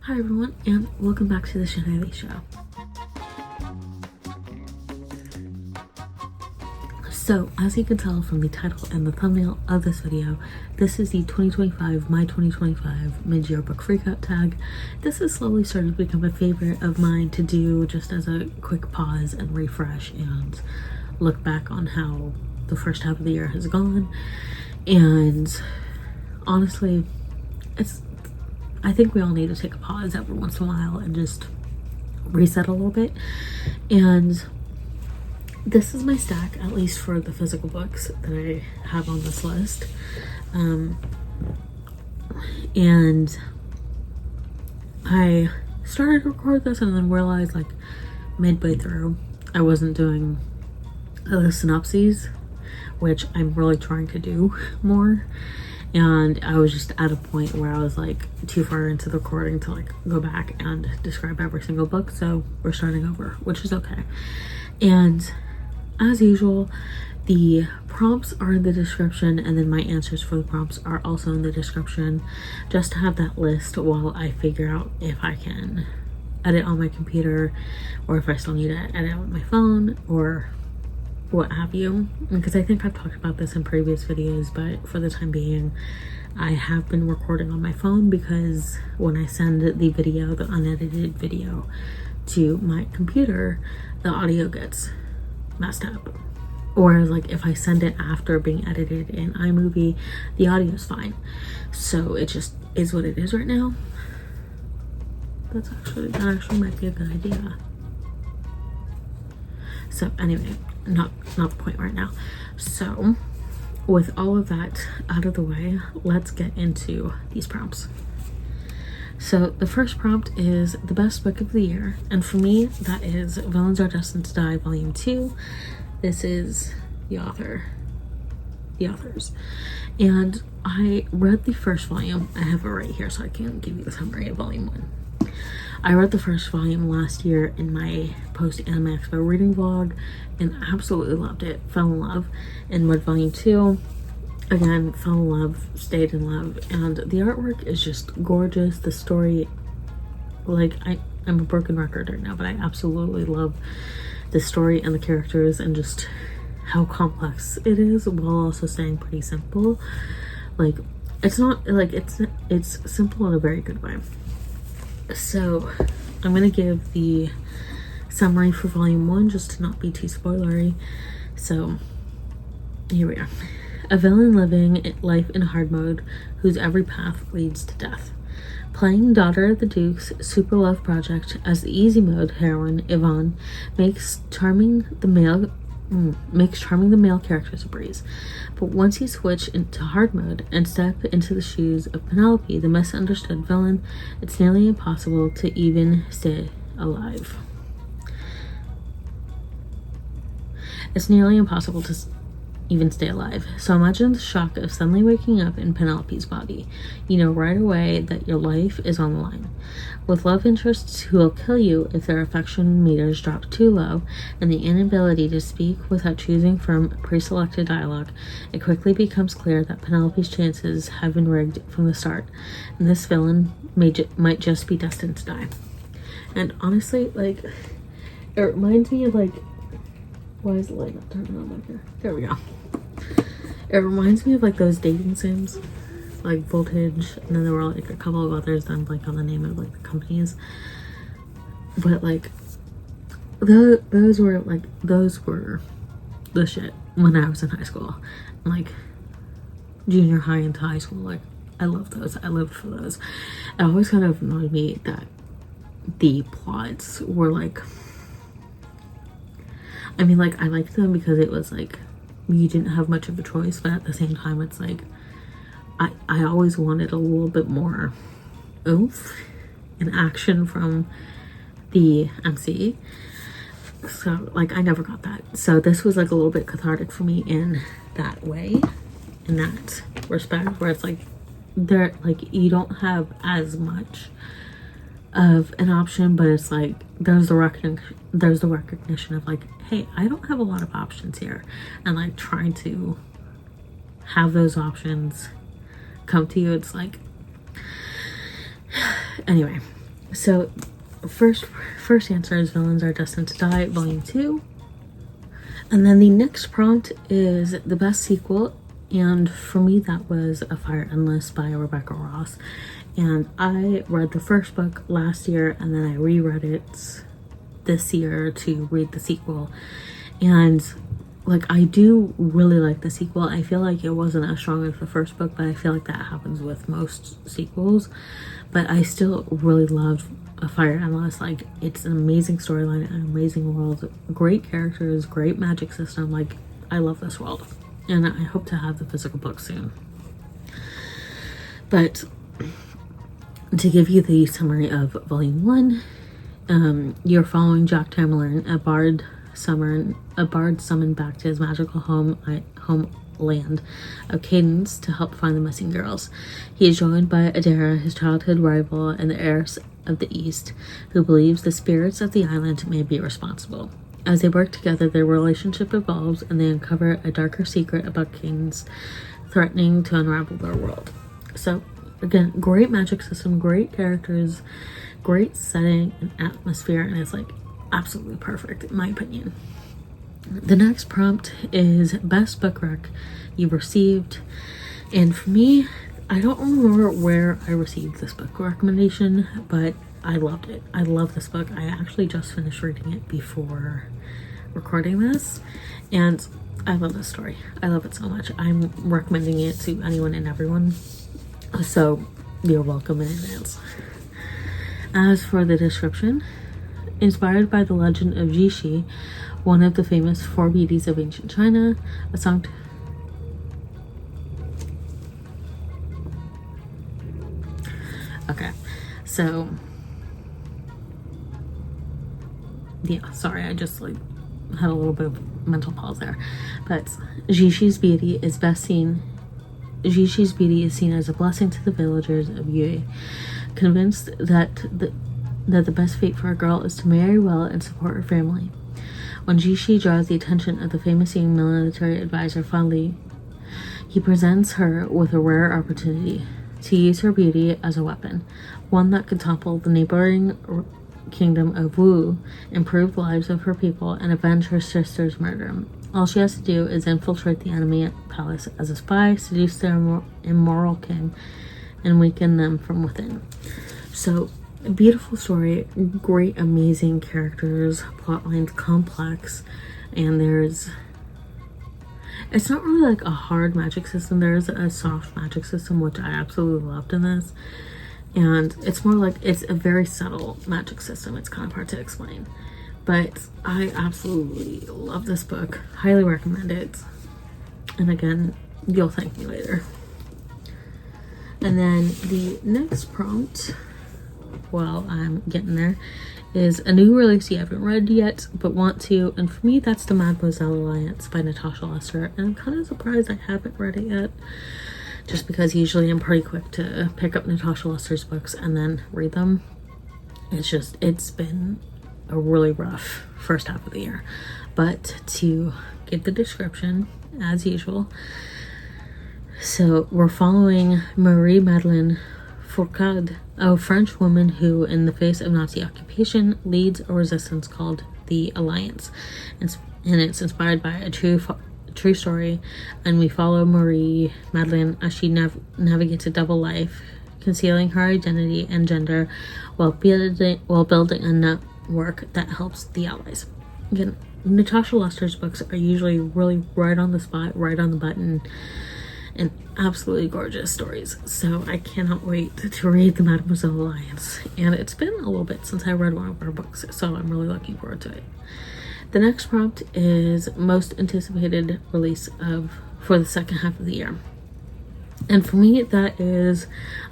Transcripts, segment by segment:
Hi everyone, and welcome back to the Shanae Show. So, as you can tell from the title and the thumbnail of this video, this is the 2025 My 2025 Mid-Year Book Freakout tag. This has slowly started to become a favorite of mine to do just as a quick pause and refresh and look back on how the first half of the year has gone. And honestly, I think we all need to take a pause every once in a while and just reset a little bit. And this is my stack, at least for the physical books that I have on this list. And I started to record this and then realized like midway through I wasn't doing the synopses, which I'm really trying to do more. And I was just at a point where I was like too far into the recording to like go back and describe every single book. So we're starting over, which is okay. And as usual, the prompts are in the description, and then my answers for the prompts are also in the description, just to have that list while I figure out if I can edit on my computer or if I still need to edit on my phone or what have you, because I think I've talked about this in previous videos, but for the time being I have been recording on my phone because when I send the video, the unedited video, to my computer, the audio gets messed up. Or like if I send it after being edited in iMovie, the audio is fine. So it just is what it is right now. That actually might be a good idea. So anyway, not the point right now. So with all of that out of the way, let's get into these prompts. So the first prompt is the best book of the year, and for me that is Villains Are Destined to Die Volume 2. This is the authors, and I read the first volume. I have it right here so I can give you the summary of Volume 1. I read the first volume last year in my post-Anime Expo reading vlog and absolutely loved it. Fell in love. And read Volume 2. Again, fell in love, stayed in love. And the artwork is just gorgeous. The story, like, I'm a broken record right now, but I absolutely love the story and the characters and just how complex it is while also staying pretty simple. Like, it's not, like, it's simple in a very good way. So I'm gonna give the summary for Volume 1 just to not be too spoilery. So here we are. A villain living life in hard mode whose every path leads to death. Playing daughter of the Duke's Super Love Project as the easy mode heroine, Yvonne makes charming the male characters a breeze. But once you switch into hard mode and step into the shoes of Penelope, the misunderstood villain, it's nearly impossible to even stay alive. It's nearly impossible to even stay alive. So imagine the shock of suddenly waking up in Penelope's body. You know right away that your life is on the line. With love interests who will kill you if their affection meters drop too low, and the inability to speak without choosing from pre-selected dialogue, it quickly becomes clear that Penelope's chances have been rigged from the start, and this villain might just be destined to die. And honestly, like, it reminds me of, like, why is the light not turning on back here? There we go. It reminds me of like those dating sims, like Voltage, and then there were like a couple of others that I'm like on the name of like the companies. But like those were the shit when I was in high school. Like junior high into high school. Like I love those. I lived for those. It always kind of annoyed me that the plots were like, I mean, like, I liked them because it was like you didn't have much of a choice, but at the same time it's like I always wanted a little bit more oomph and action from the MC. So like I never got that. So this was like a little bit cathartic for me in that way, in that respect, where it's like there, like, you don't have as much of an option, but it's like there's the recognition of like, hey, I don't have a lot of options here, and like trying to have those options come to you. It's like, anyway, So first answer is Villains Are Destined to Die, Volume 2. And then the next prompt is the best sequel, and for me that was A Fire Endless by Rebecca Ross. And I read the first book last year, and then I reread it this year to read the sequel. And like, I do really like the sequel. I feel like it wasn't as strong as the first book, but I feel like that happens with most sequels. But I still really loved A Fire Endless. Like, it's an amazing storyline, an amazing world, great characters, great magic system. Like, I love this world, and I hope to have the physical book soon. But to give you the summary of Volume 1, you're following Jack Tamerlane, a bard summoned back to his magical homeland of Cadence to help find the missing girls. He is joined by Adara, his childhood rival and the heiress of the East, who believes the spirits of the island may be responsible. As they work together, their relationship evolves, and they uncover a darker secret about Cadence, threatening to unravel their world. So, again, great magic system, great characters, great setting and atmosphere, and it's like absolutely perfect in my opinion. The next prompt is best book rec you've received, and for me, I don't remember where I received this book recommendation, but I loved it. I love this book. I actually just finished reading it before recording this, and I love this story. I love it so much. I'm recommending it to anyone and everyone, so you're welcome in advance. As for the description, inspired by the legend of Jishi, one of the famous four beauties of ancient China, a song okay, so yeah, sorry, I just like had a little bit of mental pause there. But Jishi's beauty is seen as a blessing to the villagers of Yue, convinced that the best fate for a girl is to marry well and support her family. When Jishi draws the attention of the famous young military advisor Fan Li, he presents her with a rare opportunity to use her beauty as a weapon, one that could topple the neighboring kingdom of Wu, improve the lives of her people, and avenge her sister's murder. All she has to do is infiltrate the enemy palace as a spy, seduce their immoral king, and weaken them from within. So, a beautiful story, great, amazing characters, plotlines complex, and it's not really like a hard magic system. There's a soft magic system, which I absolutely loved in this. And it's more like, it's a very subtle magic system. It's kind of hard to explain. But I absolutely love this book. Highly recommend it. And again, you'll thank me later. And then the next prompt, well, I'm getting there, is a new release you haven't read yet but want to, and for me that's the Mademoiselle Alliance by Natasha Lester, and I'm kind of surprised I haven't read it yet, just because usually I'm pretty quick to pick up Natasha Lester's books and then read them. It's been a really rough first half of the year. But to give the description, as usual, so we're following Marie-Madeleine Fourcade, a French woman who, in the face of Nazi occupation, leads a resistance called the Alliance. And it's inspired by a true story, and we follow Marie-Madeleine as she navigates a double life, concealing her identity and gender while building a network that helps the Allies. Again, Natasha Lester's books are usually really right on the spot, right on the button, and absolutely gorgeous stories. So I cannot wait to read the Mademoiselle Alliance. And it's been a little bit since I read one of her books, so I'm really looking forward to it. The next prompt is most anticipated release for the second half of the year. And for me, that is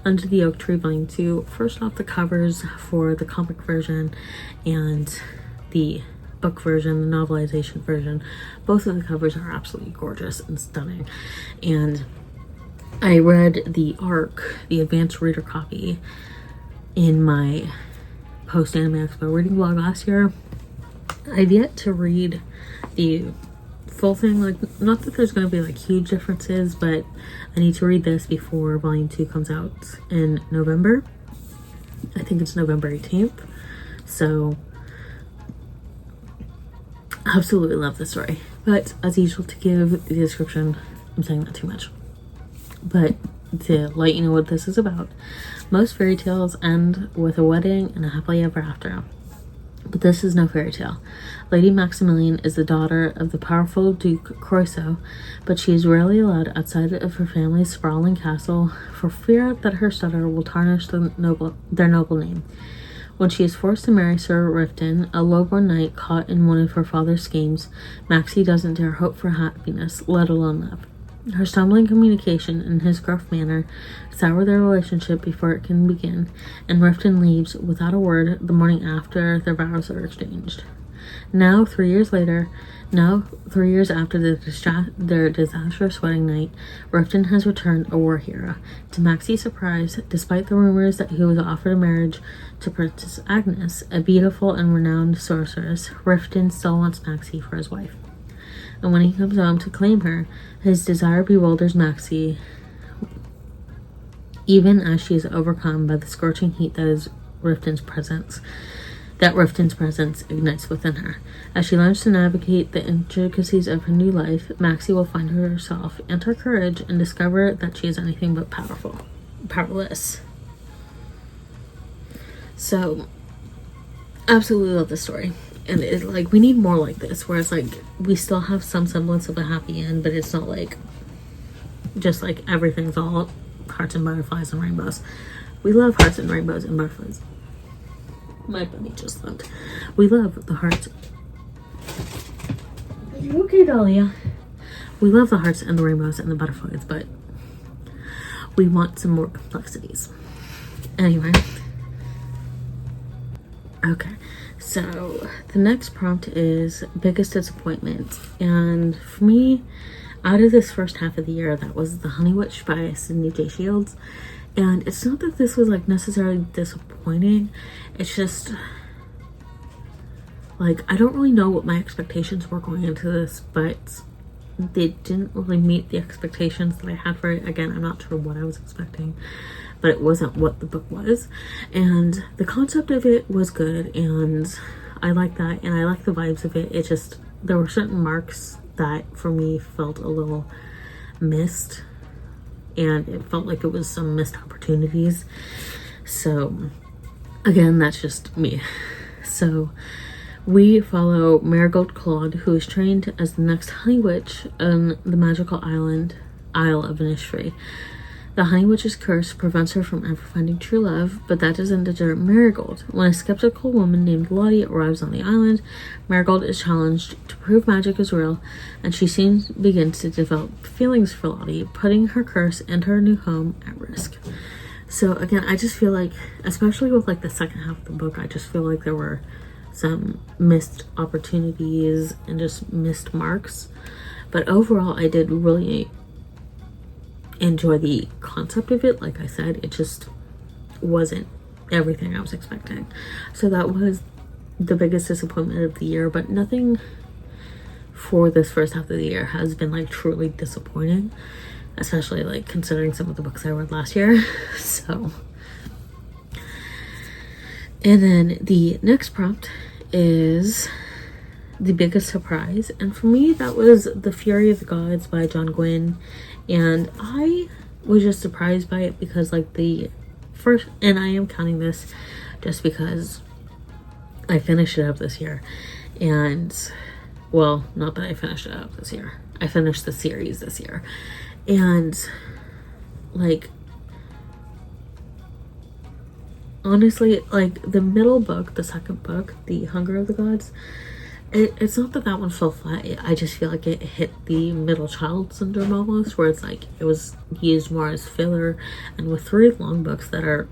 Under the Oak Tree Volume 2. First off, the covers for the comic version and the book version, the novelization version, both of the covers are absolutely gorgeous and stunning. And I read the ARC, the advanced reader copy, in my post-Anime Expo reading vlog last year. I've yet to read the full thing, like, not that there's going to be like huge differences, but I need to read this before Volume 2 comes out in November. I think it's November 18th. So absolutely love the story. But as usual, to give the description, I'm saying that too much. But to let you know what this is about, most fairy tales end with a wedding and a happily ever after. But this is no fairy tale. Lady Maximilian is the daughter of the powerful Duke Croiso, but she is rarely allowed outside of her family's sprawling castle for fear that her stutter will tarnish their noble name. When she is forced to marry Sir Riften, a lowborn knight caught in one of her father's schemes, Maxie doesn't dare hope for happiness, let alone love. Her stumbling communication and his gruff manner sour their relationship before it can begin, and Riften leaves without a word the morning after their vows are exchanged. Now, 3 years after their disastrous wedding night, Riften has returned a war hero. To Maxie's surprise, despite the rumors that he was offered a marriage to Princess Agnes, a beautiful and renowned sorceress, Riften still wants Maxie for his wife. And when he comes home to claim her, his desire bewilders Maxie, even as she is overcome by the scorching heat that Riften's presence ignites within her. As she learns to navigate the intricacies of her new life, Maxie will find herself and her courage and discover that she is anything but powerless. So, absolutely love this story. And we need more like this, where it's we still have some semblance of a happy end, but it's not just everything's all hearts and butterflies and rainbows. We love hearts and rainbows and butterflies. My bunny just left. We love the hearts. Are you okay, Dahlia? We love the hearts and the rainbows and the butterflies, but we want some more complexities. Anyway. Okay. So the next prompt is biggest disappointment. And for me, out of this first half of the year, that was The Honey Witch by Sydney J. Shields. And it's not that this was necessarily disappointing. It's just I don't really know what my expectations were going into this, but they didn't really meet the expectations that I had for it. Again, I'm not sure what I was expecting, but it wasn't what the book was. And the concept of it was good, and I like that, and I like the vibes of it. It just, there were certain marks that for me felt a little missed, and it felt like it was some missed opportunities. So again, that's just me. So we follow Marigold Claude, who is trained as the next Honey Witch on the magical Isle of Innisfree. The Honey Witch's curse prevents her from ever finding true love, but that doesn't deter Marigold. When a skeptical woman named Lottie arrives on the island, Marigold is challenged to prove magic is real, and she soon begins to develop feelings for Lottie, putting her curse and her new home at risk. So again, I just feel especially with the second half of the book, I just feel there were some missed opportunities and just missed marks. But overall, I did really enjoy the concept of it. Like I said, it just wasn't everything I was expecting. So that was the biggest disappointment of the year, but nothing for this first half of the year has been truly disappointing, especially considering some of the books I read last year. So, and then the next prompt is the biggest surprise, and for me that was The Fury of the Gods by John Gwynne. And I was just surprised by it because the first, and I am counting this just because I finished it up this year, and well, not that I finished it up this year, I finished the series this year, and honestly, the middle book, the second book, The Hunger of the Gods, it's not that one fell flat. I just feel it hit the middle child syndrome almost, where it's it was used more as filler. And with 3 long books that are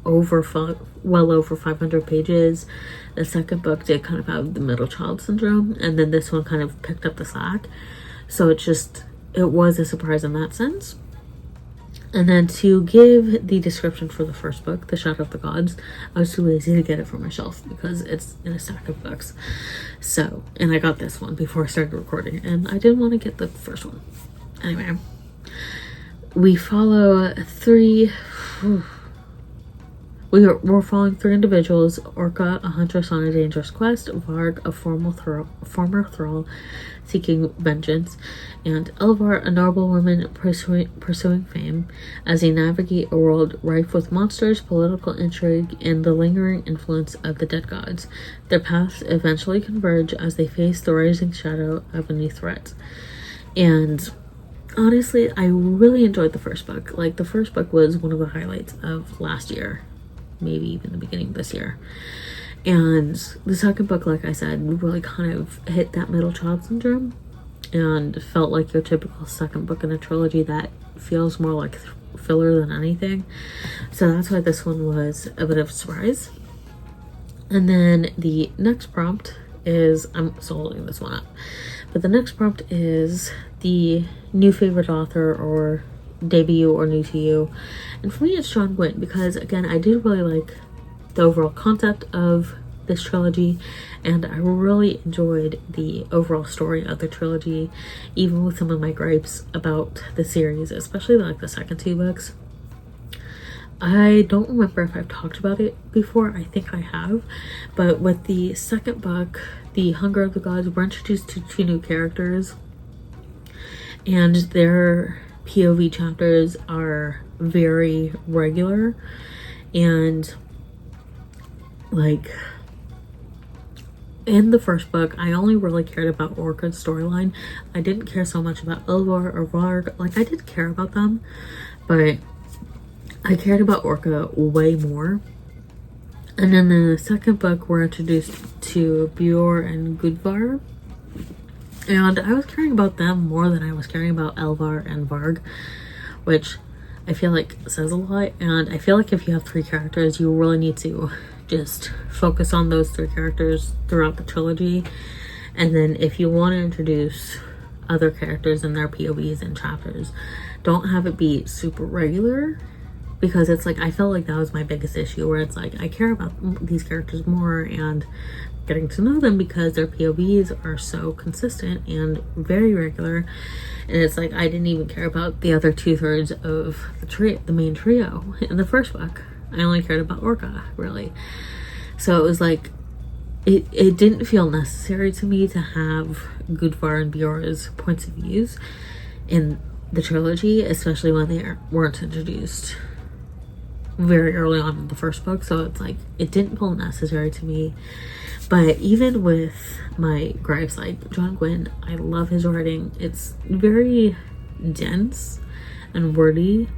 well over 500 pages, the second book did kind of have the middle child syndrome, and then this one kind of picked up the slack. So it was a surprise in that sense. And then to give the description for the first book, The Shadow of the Gods, I was too lazy to get it from my shelf because it's in a stack of books. So, and I got this one before I started recording, and I didn't want to get the first one. Anyway, we follow 3 We're following three individuals: Orca, a huntress on a dangerous quest; Varg, a former thrall seeking vengeance; and Elvar, a noble woman pursuing fame, as they navigate a world rife with monsters, political intrigue, and the lingering influence of the dead gods. Their paths eventually converge as they face the rising shadow of a new threat. And honestly, I really enjoyed the first book. Like, the first book was one of the highlights of last year, maybe even the beginning of this year. And the second book, like I said, really kind of hit that middle child syndrome and felt like your typical second book in a trilogy that feels more like filler than anything. So that's why this one was a bit of a surprise. And then the next prompt is, I'm still holding this one up, but the next prompt is the new favorite author or debut or new to you. And for me, it's John Gwynne, because again, I did really like the overall concept of this trilogy, and I really enjoyed the overall story of the trilogy, even with some of my gripes about the series, especially like the second two books. I don't remember if I've talked about it before. I think I have, but with the second book, The Hunger of the Gods, we're introduced to two new characters, and their POV chapters are very regular. And like, in the first book, I only really cared about Orca's storyline. I didn't care so much about Elvar or Varg. Like, I did care about them, but I cared about Orca way more. And then in the second book, we're introduced to Bjor and Gudvar, and I was caring about them more than I was caring about Elvar and Varg, which I feel like says a lot. And I feel like if you have three characters, you really need to just focus on those three characters throughout the trilogy. And then if you want to introduce other characters and their POVs and chapters, don't have it be super regular, because it's like, I felt like that was my biggest issue, where it's like I care about these characters more and getting to know them because their POVs are so consistent and very regular. And it's like I didn't even care about the other 2/3 of the main trio in the first book. I only cared about Orca, really. So it was like, it didn't feel necessary to me to have Gudvar and Bjor's points of views in the trilogy, especially when they weren't introduced very early on in the first book. So it's like, it didn't feel necessary to me. But even with my gripes, like John Gwynne, I love his writing. It's very dense and wordy,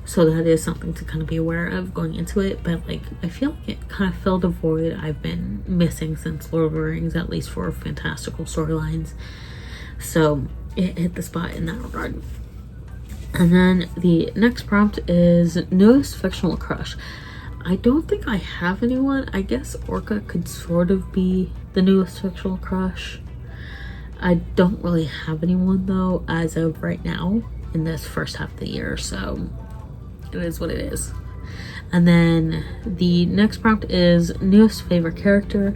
so that is something to kind of be aware of going into it. But like, I feel like it kind of filled a void I've been missing since Lord of the Rings, at least for fantastical storylines. So it hit the spot in that regard. And then the next prompt is newest fictional crush. I don't think I have anyone. I guess Orca could sort of be the newest fictional crush. I don't really have anyone though, as of right now in this first half of the year, so it is what it is. And then the next prompt is newest favorite character.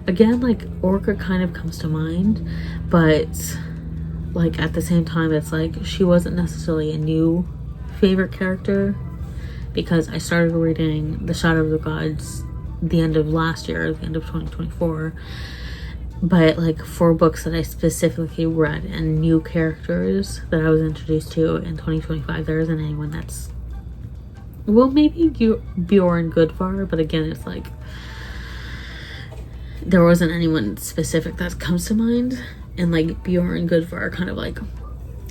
Again, like, Orca kind of comes to mind, but like at the same time, it's like she wasn't necessarily a new favorite character, because I started reading The Shadow of the Gods the end of last year, the end of 2024. But like, 4 books that I specifically read and new characters that I was introduced to in 2025, there isn't anyone that's, well, maybe Bjorn Gudvar, but again, it's like there wasn't anyone specific that comes to mind. And like, Bjorn and Gudvar are kind of like,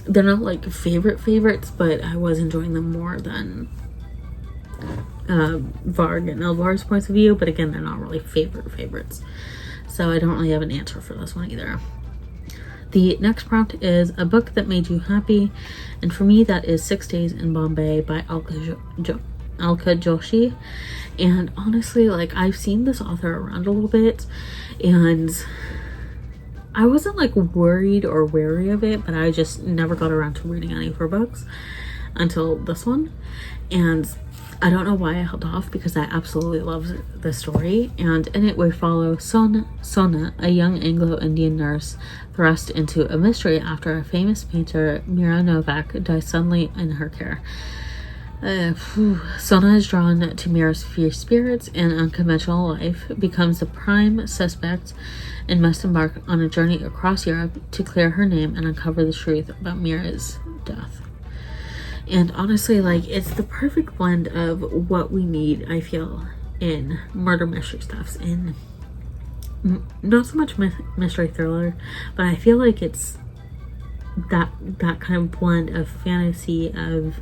they're not like favorites, but I was enjoying them more than Varg and Elvar's points of view. But again, they're not really favorites, so I don't really have an answer for this one either. The next prompt is a book that made you happy, and for me that is 6 Days in Bombay by Alka Joshi. And honestly, like, I've seen this author around a little bit, and I wasn't like worried or wary of it, but I just never got around to reading any of her books until this one. And I don't know why I held off, because I absolutely love the story. And in it, we follow Sona, a young Anglo-Indian nurse thrust into a mystery after a famous painter, Mira Novak, dies suddenly in her care. Sona is drawn to Mira's fierce spirits and unconventional life, becomes the prime suspect, and must embark on a journey across Europe to clear her name and uncover the truth about Mira's death. And honestly, like, it's the perfect blend of what we need, I feel, in murder mystery stuffs. In not so much mystery thriller, but I feel like it's that kind of blend of fantasy, of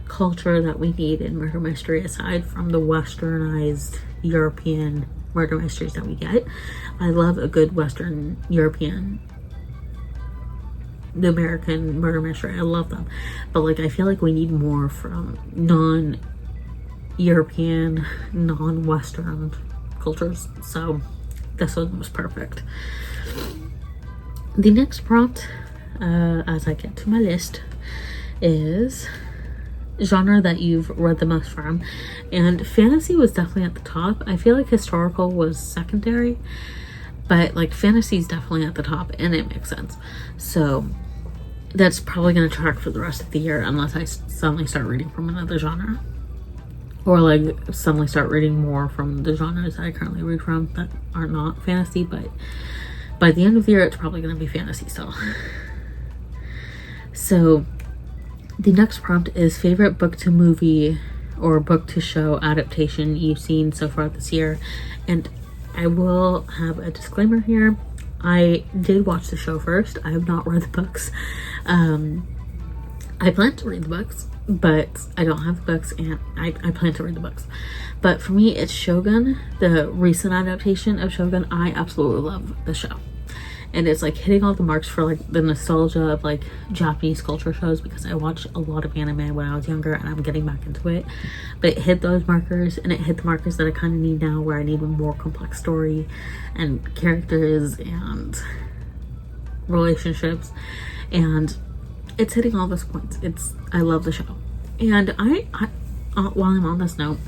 culture that we need in murder mystery, aside from the westernized European murder mysteries that we get. I love a good Western European, the American murder mystery. I love them, but like, I feel like we need more from non-European, non-Western cultures. So this one was perfect. The next prompt, as I get to my list, is genre that you've read the most from, and fantasy was definitely at the top. I feel like historical was secondary, but like fantasy is definitely at the top, and it makes sense. So that's probably going to track for the rest of the year, unless I suddenly start reading from another genre, or like suddenly start reading more from the genres that I currently read from that are not fantasy. But by the end of the year, it's probably going to be fantasy still. So the next prompt is favorite book to movie or book to show adaptation you've seen so far this year. And I will have a disclaimer here. I did watch the show first. I have not read the books. I plan to read the books, but I don't have the books, and I plan to read the books. But for me, it's Shogun, the recent adaptation of Shogun. I absolutely love the show. And it's like hitting all the marks for like the nostalgia of like Japanese culture shows, because I watched a lot of anime when I was younger and I'm getting back into it. But it hit those markers, and it hit the markers that I kind of need now, where I need a more complex story and characters and relationships. And it's hitting all those points. I love the show. And I while I'm on this note,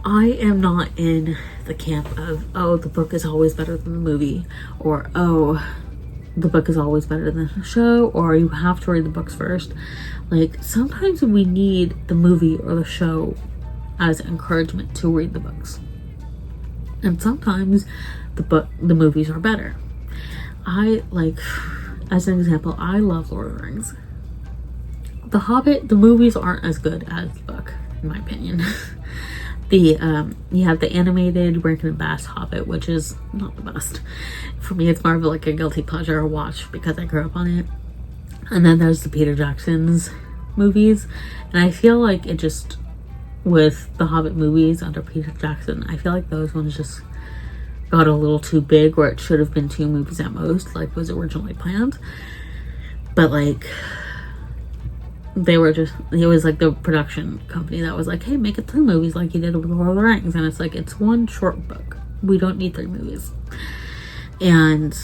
I am not in the camp of, oh, the book is always better than the movie, or oh, the book is always better than the show, or you have to read the books first. Like, sometimes we need the movie or the show as encouragement to read the books, and sometimes the movies are better. I like, as an example, I love Lord of the Rings. The Hobbit, the movies aren't as good as the book, in my opinion. You have the animated Rankin and Bass Hobbit, which is not the best. For me, it's more of like a guilty pleasure watch because I grew up on it. And then there's the Peter Jackson's movies, and I feel like it just, with the Hobbit movies under Peter Jackson, I feel like those ones just got a little too big, where it should have been 2 movies at most, like was originally planned. But like, it was like the production company that was like, hey, make it 3 movies like you did with Lord of the Rings. And it's like, it's 1 short book. We don't need 3 movies. And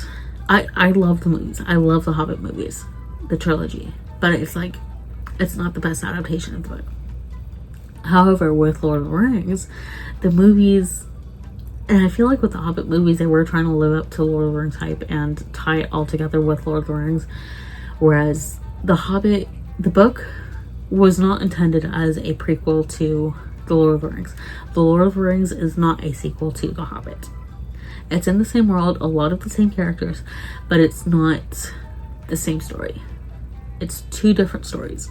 I love the movies. I love the Hobbit movies, the trilogy. But it's like, it's not the best adaptation of the book. However, with Lord of the Rings, the movies, and I feel like with the Hobbit movies, they were trying to live up to Lord of the Rings hype and tie it all together with Lord of the Rings. Whereas the Hobbit, the book, was not intended as a prequel to The Lord of the Rings. The Lord of the Rings is not a sequel to The Hobbit. It's in the same world, a lot of the same characters, but it's not the same story. It's 2 different stories,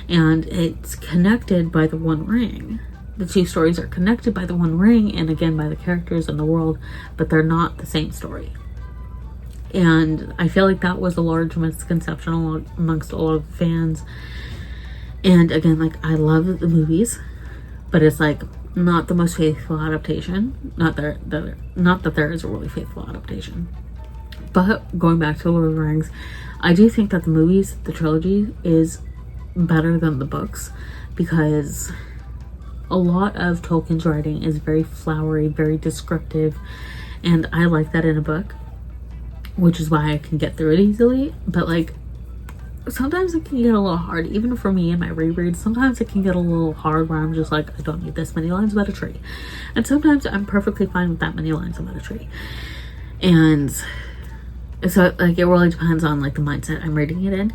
and it's connected by the one ring. The 2 stories are connected by the one ring, and again by the characters and the world, but they're not the same story. And I feel like that was a large misconception amongst a lot of fans. And again, like, I love the movies, but it's like not the most faithful adaptation. Not that there is a really faithful adaptation. But going back to Lord of the Rings, I do think that the movies, the trilogy, is better than the books, because a lot of Tolkien's writing is very flowery, very descriptive, and I like that in a book, which is why I can get through it easily. But like, sometimes it can get a little hard, even for me in my rereads. Sometimes it can get a little hard where I'm just like, I don't need this many lines about a tree. And sometimes I'm perfectly fine with that many lines about a tree. And so like, it really depends on like the mindset I'm reading it in.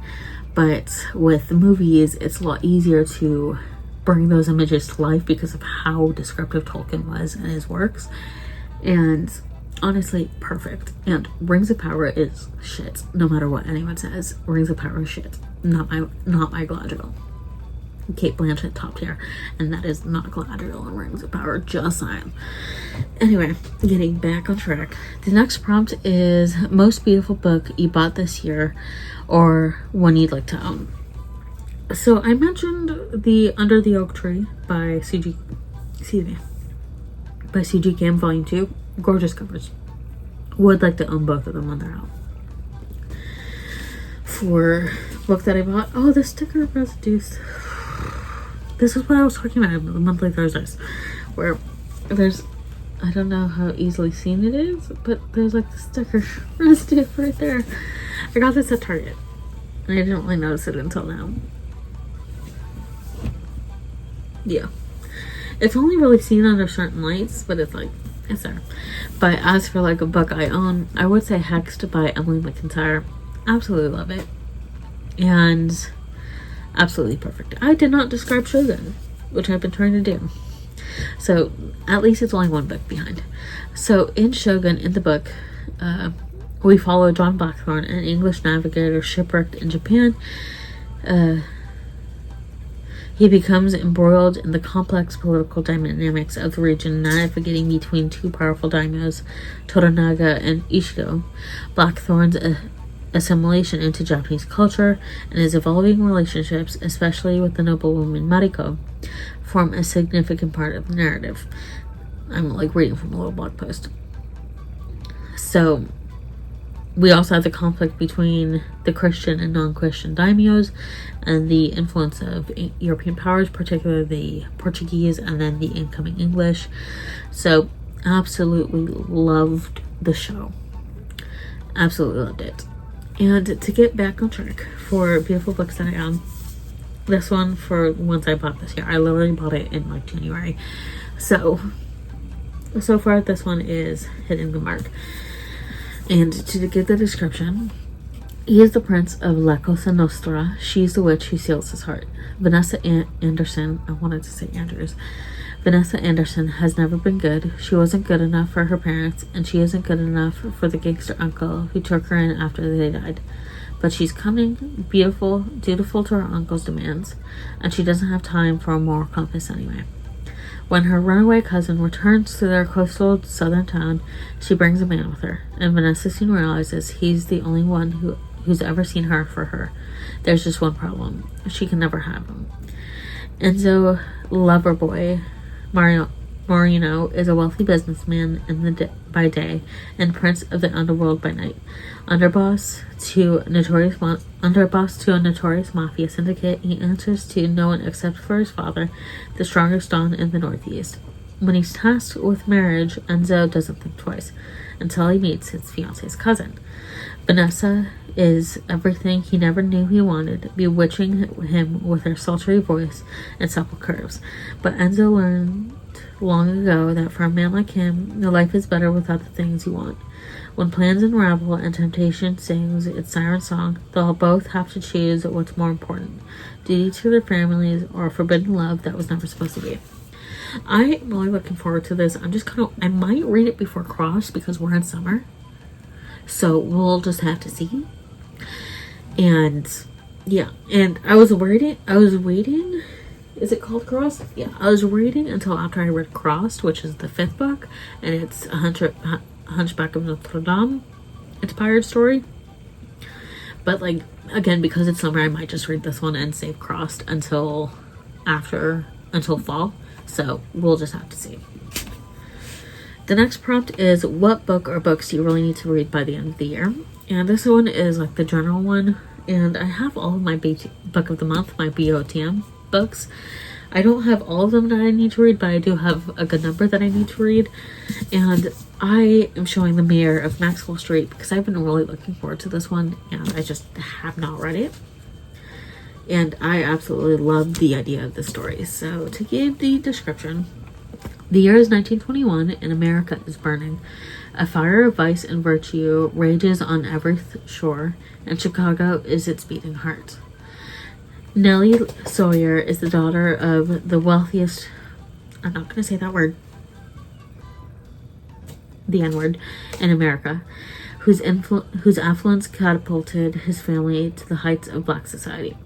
But with movies, it's a lot easier to bring those images to life because of how descriptive Tolkien was in his works. And honestly, perfect. And Rings of Power is shit, no matter what anyone says. Rings of Power is shit. Not my Galadriel. Kate Blanchett top tier, and that is not Galadriel in Rings of Power, just saying. Anyway, getting back on track. The next prompt is most beautiful book you bought this year or one you'd like to own. So I mentioned the Under the Oak Tree by C.G. Cam Volume 2. Gorgeous covers. Would like to own both of them when they're out. For book that I bought, oh, the sticker residues. This is what I was talking about, the monthly Thursdays, where there's, I don't know how easily seen it is, but there's like the sticker residue right there. I got this at Target, and I didn't really notice it until now. Yeah. It's only really seen under certain lights, but it's like, it's there. But as for like a book I own, I would say Hexed by Emily McIntyre. Absolutely love it. And absolutely perfect. I did not describe Shogun, which I've been trying to do. So at least it's only one book behind. So in Shogun, in the book, we follow John Blackthorne, an English navigator shipwrecked in Japan. He becomes embroiled in the complex political dynamics of the region, navigating between two powerful daimyos, Toranaga and Ishido. Blackthorne's assimilation into Japanese culture and his evolving relationships, especially with the noblewoman Mariko, form a significant part of the narrative. I'm like reading from a little blog post. So we also have the conflict between the Christian and non-Christian daimyos and the influence of European powers, particularly the Portuguese and then the incoming English. So absolutely loved the show. Absolutely loved it. And to get back on track for beautiful books that I own, this one for ones I bought this year. I literally bought it in like January. So far this one is hitting the mark. And to give the description, he is the prince of La Cosa Nostra. She's the witch who seals his heart. Vanessa Anderson, I wanted to say Andrews. Vanessa Anderson has never been good. She wasn't good enough for her parents, and she isn't good enough for the gangster uncle who took her in after they died. But she's cunning, beautiful, dutiful to her uncle's demands, and she doesn't have time for a moral compass anyway. When her runaway cousin returns to their coastal southern town, she brings a man with her, and Vanessa soon realizes he's the only one who's ever seen her for her. There's just one problem. She can never have him. Enzo Loverboy Marino is a wealthy businessman by day and prince of the underworld by night. Underboss to a notorious mafia syndicate, he answers to no one except for his father, the strongest don in the Northeast. When he's tasked with marriage, Enzo doesn't think twice until he meets his fiance's cousin. Vanessa is everything he never knew he wanted, bewitching him with her sultry voice and supple curves. But Enzo learned long ago that for a man like him, life is better without the things you want. When plans unravel and temptation sings its siren song, they'll both have to choose what's more important, duty to their families or a forbidden love that was never supposed to be. I'm really looking forward to this. I might read it before Cross because we're in summer. So we'll just have to see. And yeah, and I was waiting. Is it called Crossed? Yeah, I was waiting until after I read Crossed, which is the 5th book, and it's a Hunchback of Notre Dame inspired story. But like, again, because it's summer, I might just read this one and save Crossed until fall. So we'll just have to see. The next prompt is, what book or books do you really need to read by the end of the year? And this one is like the general one. And I have all of my book of the month, my BOTM books. I don't have all of them that I need to read, but I do have a good number that I need to read. And I am showing The Mayor of Maxwell Street because I've been really looking forward to this one, and I just have not read it. And I absolutely love the idea of the story. So to give the description, the year is 1921 and America is burning. A fire of vice and virtue rages on every shore, and Chicago is its beating heart. Nellie Sawyer is the daughter of the wealthiest, I'm not going to say that word, the N-word, in America, whose affluence catapulted his family to the heights of Black society.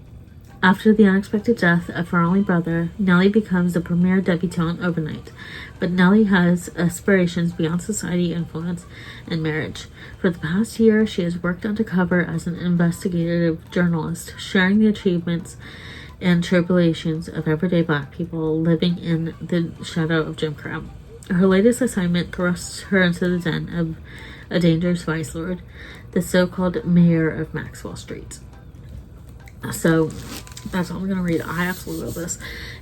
After the unexpected death of her only brother, Nellie becomes the premier debutante overnight. But Nellie has aspirations beyond society influence and marriage. For the past year, she has worked undercover as an investigative journalist, sharing the achievements and tribulations of everyday Black people living in the shadow of Jim Crow. Her latest assignment thrusts her into the den of a dangerous vice lord, the so-called mayor of Maxwell Street. So that's all I'm gonna read. I absolutely love this,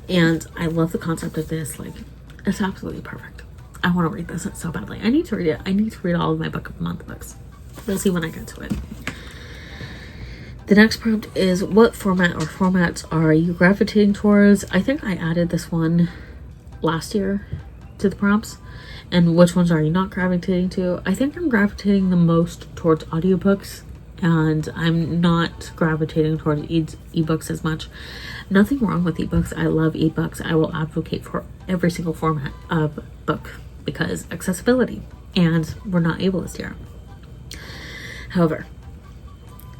and I love the concept of this. Like, it's absolutely perfect. I want to read this so badly. I need to read it. I need to read all of my book of the month books. We'll see when I get to it. The next prompt is, what format or formats are you gravitating towards? I think I added this one last year to the prompts. And which ones are you not gravitating to? I think I'm gravitating the most towards audiobooks, and I'm not gravitating towards ebooks as much. Nothing wrong with ebooks. I love ebooks. I will advocate for every single format of book because accessibility, and we're not ableist here. However,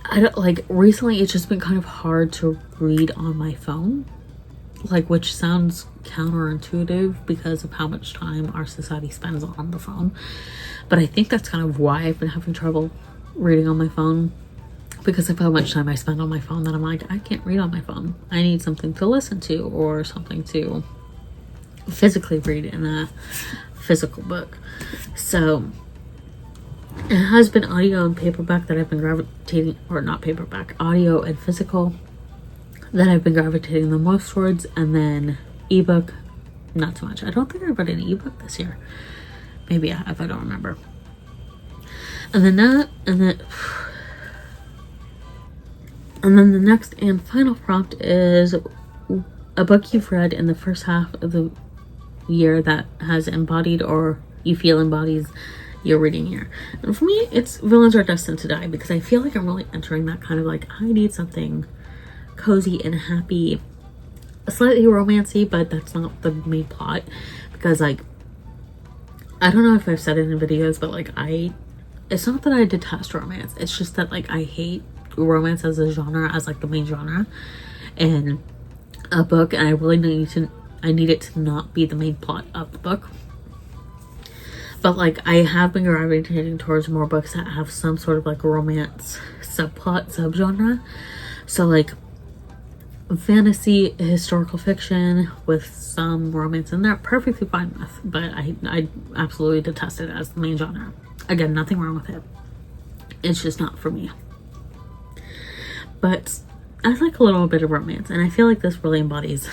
I don't like, recently it's just been kind of hard to read on my phone, like, which sounds counterintuitive because of how much time our society spends on the phone. But I think that's kind of why I've been having trouble reading on my phone, because of how much time I spend on my phone, that I'm like, I can't read on my phone. I need something to listen to or something to physically read in a physical book. So it has been audio and paperback that I've been gravitating, or not paperback, audio and physical that I've been gravitating the most towards, and then ebook, not so much. I don't think I read an ebook this year. Maybe I have, I don't remember. And then the next and final prompt is a book you've read in the first half of the year that has embodied, or you feel embodies, your reading year. And for me, it's Villains Are Destined to Die, because I feel like I'm really entering that kind of like, I need something cozy and happy, slightly romancy, but that's not the main plot. Because, like, I don't know if I've said it in videos, but like, it's not that I detest romance, it's just that like I hate romance as a genre, as like the main genre in a book, and I really need it to not be the main plot of the book. But like, I have been gravitating towards more books that have some sort of like romance subplot, subgenre. So like fantasy, historical fiction with some romance in there, perfectly fine with. But I absolutely detest it as the main genre. Again, nothing wrong with it. It's just not for me. But I like a little bit of romance, and I feel like this really embodies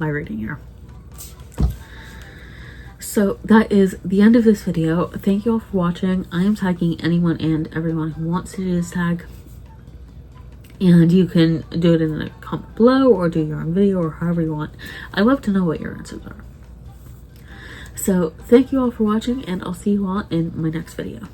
my reading year. So that is the end of this video. Thank you all for watching. I am tagging anyone and everyone who wants to do this tag. And you can do it in the comment below, or do your own video, or however you want. I love to know what your answers are. So thank you all for watching, and I'll see you all in my next video.